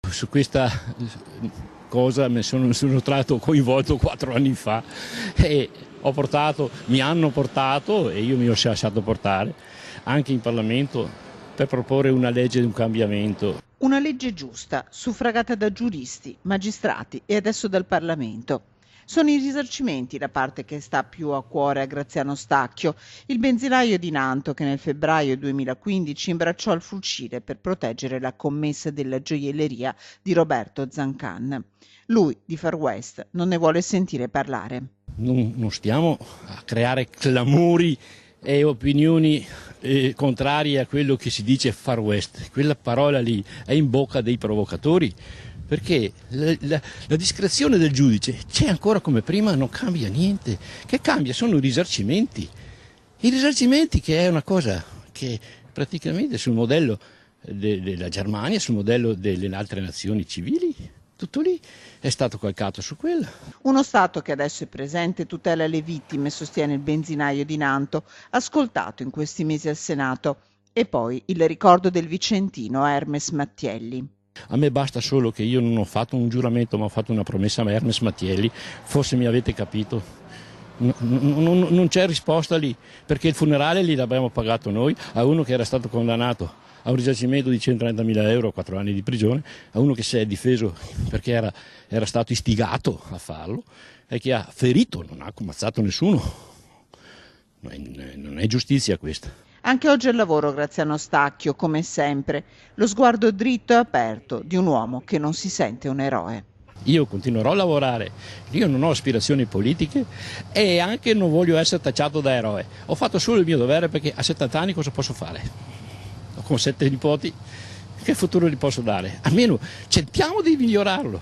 Su questa cosa sono stato coinvolto 4 anni fa e mi hanno portato e io mi ho lasciato portare anche in Parlamento per proporre una legge di un cambiamento. Una legge giusta, suffragata da giuristi, magistrati e adesso dal Parlamento. Sono i risarcimenti la parte che sta più a cuore a Graziano Stacchio, il benzinaio di Nanto che nel febbraio 2015 imbracciò il fucile per proteggere la commessa della gioielleria di Roberto Zancan. Lui, di Far West, non ne vuole sentire parlare. Non stiamo a creare clamori e opinioni contrarie a quello che si dice Far West. Quella parola lì è in bocca dei provocatori, perché la discrezione del giudice c'è ancora come prima, non cambia niente. Che cambia sono i risarcimenti. I risarcimenti, che è una cosa che praticamente sul modello della Germania, sul modello delle altre nazioni civili, tutto lì è stato calcato su quella. Uno Stato che adesso è presente e tutela le vittime, sostiene il benzinaio di Nanto, ascoltato in questi mesi al Senato. E poi il ricordo del vicentino Hermes Mattielli. A me basta solo che io non ho fatto un giuramento, ma ho fatto una promessa a Hermes Mattielli, forse mi avete capito. Non c'è risposta lì, perché il funerale lì l'abbiamo pagato noi a uno che era stato condannato a un risarcimento di 130.000 euro, 4 anni di prigione, a uno che si è difeso perché era stato istigato a farlo e che ha ferito, non ha ammazzato nessuno. Non è giustizia questa. Anche oggi al lavoro Graziano Stacchio, come sempre, lo sguardo dritto e aperto di un uomo che non si sente un eroe. Io continuerò a lavorare, io non ho aspirazioni politiche e anche non voglio essere tacciato da eroe. Ho fatto solo il mio dovere, perché a 70 anni cosa posso fare? Con 7 nipoti, che futuro gli posso dare? Almeno cerchiamo di migliorarlo.